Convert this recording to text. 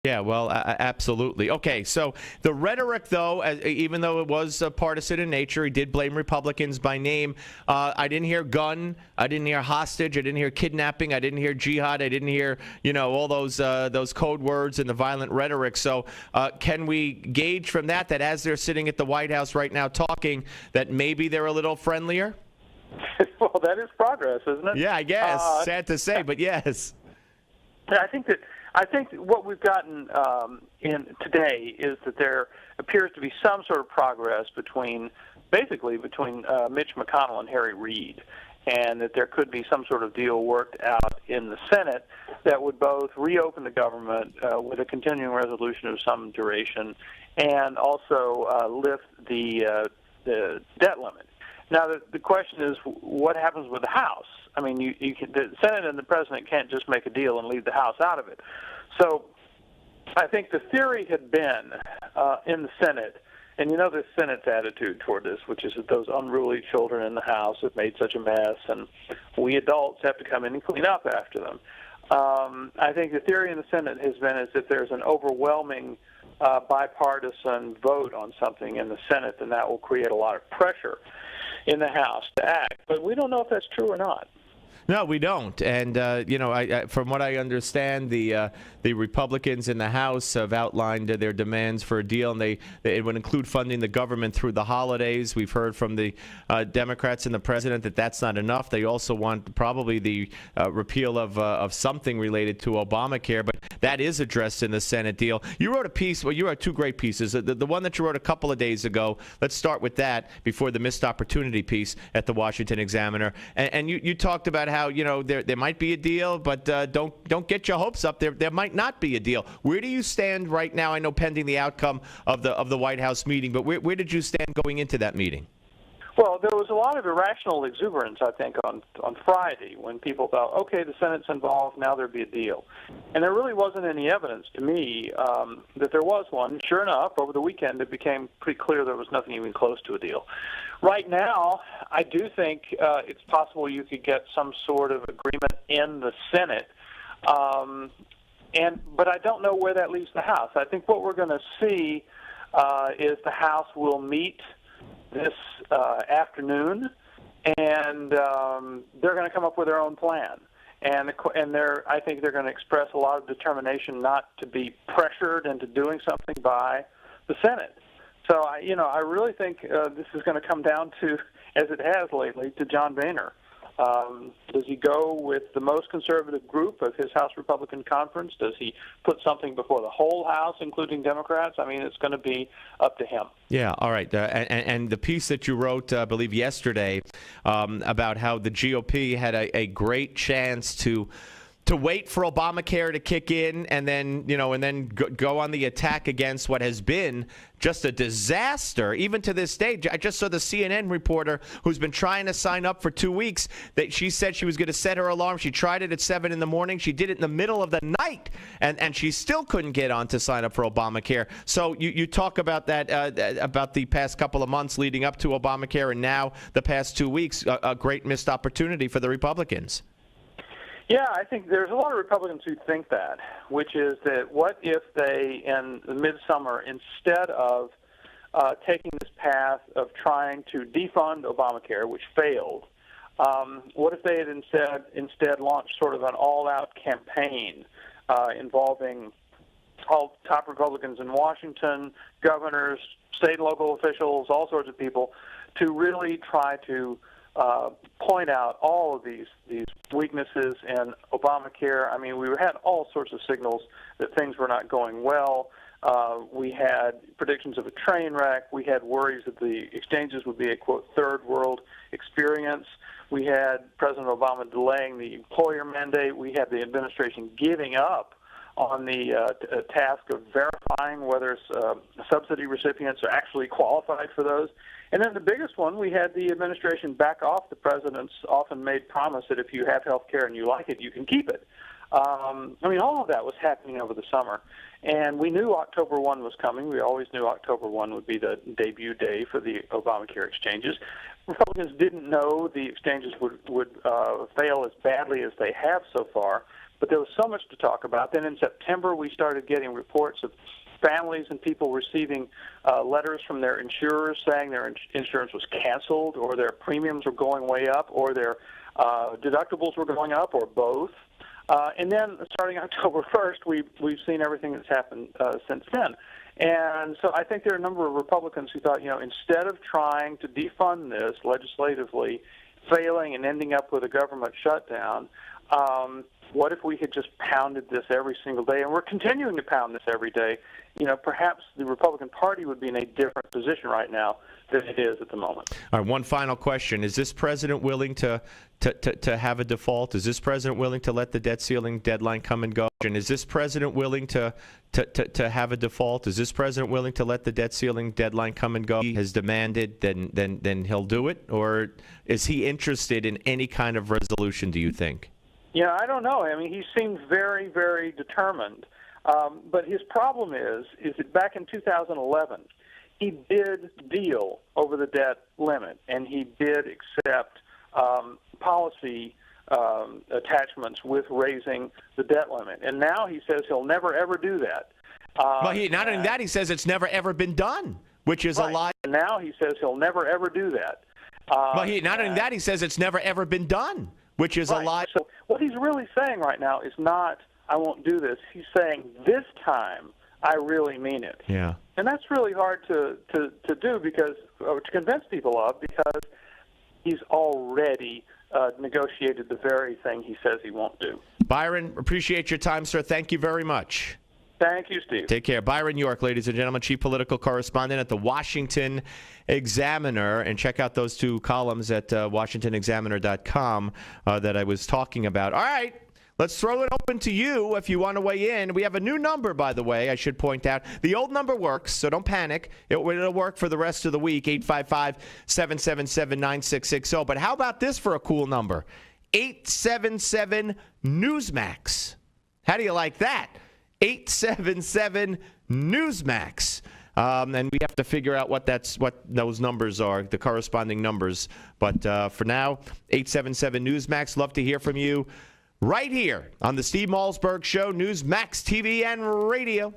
Yeah, well, absolutely. Okay, so the rhetoric, though, even though it was partisan in nature, he did blame Republicans by name. I didn't hear gun. I didn't hear hostage. I didn't hear kidnapping. I didn't hear jihad. I didn't hear, all those code words and the violent rhetoric. So can we gauge from that as they're sitting at the White House right now talking, that maybe they're a little friendlier? Well, that is progress, isn't it? Yeah, I guess. Sad to say, but yes. I think what we've gotten in today is that there appears to be some sort of progress between Mitch McConnell and Harry Reid, and that there could be some sort of deal worked out in the Senate that would both reopen the government with a continuing resolution of some duration and also lift the debt limit. Now, the question is, what happens with the House? I mean, the Senate and the President can't just make a deal and leave the House out of it. So I think the theory had been in the Senate, and the Senate's attitude toward this, which is that those unruly children in the House have made such a mess, and we adults have to come in and clean up after them. I think the theory in the Senate has been is that there's an overwhelming bipartisan vote on something in the Senate, and that will create a lot of pressure in the House to act. But we don't know if that's true or not. No, we don't. And, from what I understand, the Republicans in the House have outlined their demands for a deal, and it would include funding the government through the holidays. We've heard from the Democrats and the president that that's not enough. They also want probably the repeal of something related to Obamacare, but that is addressed in the Senate deal. You wrote a piece. Well, you wrote two great pieces. The one that you wrote a couple of days ago, let's start with that before the missed opportunity piece at the Washington Examiner. And you talked about how, there might be a deal, but don't get your hopes up. There might not be a deal. Where do you stand right now? I know pending the outcome of the White House meeting, but where did you stand going into that meeting? Well, there was a lot of irrational exuberance, I think, on Friday when people thought, okay, the Senate's involved, now there'd be a deal. And there really wasn't any evidence to me that there was one. Sure enough, over the weekend, it became pretty clear there was nothing even close to a deal. Right now, I do think it's possible you could get some sort of agreement in the Senate, but I don't know where that leaves the House. I think what we're going to see is the House will meet this afternoon, and they're going to come up with their own plan. And I think they're going to express a lot of determination not to be pressured into doing something by the Senate. So, I really think this is going to come down to, as it has lately, to John Boehner. Does he go with the most conservative group of his House Republican Conference? Does he put something before the whole House, including Democrats? I mean, it's going to be up to him. Yeah, all right. And the piece that you wrote, I believe, yesterday about how the GOP had a great chance to wait for Obamacare to kick in and then, go on the attack against what has been just a disaster, even to this day. I just saw the CNN reporter who's been trying to sign up for 2 weeks, that she said she was going to set her alarm. She tried it at 7 in the morning. She did it in the middle of the night, and she still couldn't get on to sign up for Obamacare. So you talk about that, about the past couple of months leading up to Obamacare, and now the past 2 weeks, a great missed opportunity for the Republicans. Yeah, I think there's a lot of Republicans who think that, which is that what if they, in the midsummer, instead of taking this path of trying to defund Obamacare, which failed, what if they had instead launched sort of an all-out campaign involving all top Republicans in Washington, governors, state and local officials, all sorts of people, to really try to point out all of these weaknesses in Obamacare. I mean, we had all sorts of signals that things were not going well. We had predictions of a train wreck. We had worries that the exchanges would be a, quote, third world experience. We had President Obama delaying the employer mandate. We had the administration giving up on the task of verifying whether subsidy recipients are actually qualified for those. And then the biggest one, we had the administration back off the president's often made promise that if you have health care and you like it, you can keep it. All of that was happening over the summer. And we knew October 1 was coming. We always knew October 1 would be the debut day for the Obamacare exchanges. Republicans didn't know the exchanges would fail as badly as they have so far. but there was so much to talk about. Then in September, we started getting reports of families and people receiving letters from their insurers saying their insurance was canceled, or their premiums were going way up, or their deductibles were going up, or both. And then starting October 1st, we've seen everything that's happened since then. And so I think there are a number of Republicans who thought, instead of trying to defund this legislatively, failing and ending up with a government shutdown, what if we had just pounded this every single day? And we're continuing to pound this every day. Perhaps the Republican Party would be in a different position right now than it is at the moment. All right, one final question. Is this president willing to have a default? Is this president willing to let the debt ceiling deadline come and go? And is this president willing to have a default? Is this president willing to let the debt ceiling deadline come and go? He has demanded, then he'll do it? Or is he interested in any kind of resolution, do you think? I don't know. I mean, he seemed very, very determined. But his problem is that back in 2011, he did deal over the debt limit, and he did accept policy attachments with raising the debt limit. And now he says he'll never, ever do that. Well, not only that, he says it's never, ever been done, which is right. a lie. And now he says he'll never, ever do that. Well, not only that, he says it's never, ever been done, which is right. a lie. So what he's really saying right now is not, I won't do this. He's saying, this time, I really mean it. Yeah. And that's really hard to do because, or to convince people of, because he's already negotiated the very thing he says he won't do. Byron, appreciate your time, sir. Thank you very much. Thank you, Steve. Take care. Byron York, ladies and gentlemen, chief political correspondent at the Washington Examiner. And check out those two columns at WashingtonExaminer.com that I was talking about. All right. Let's throw it open to you if you want to weigh in. We have a new number, by the way, I should point out. The old number works, so don't panic. It'll work for the rest of the week, 855-777-9660. But how about this for a cool number? 877-Newsmax. How do you like that? 877-Newsmax. And we have to figure out what those numbers are, the corresponding numbers. But for now, 877-Newsmax. Love to hear from you. Right here on the Steve Malzberg Show, Newsmax TV and radio.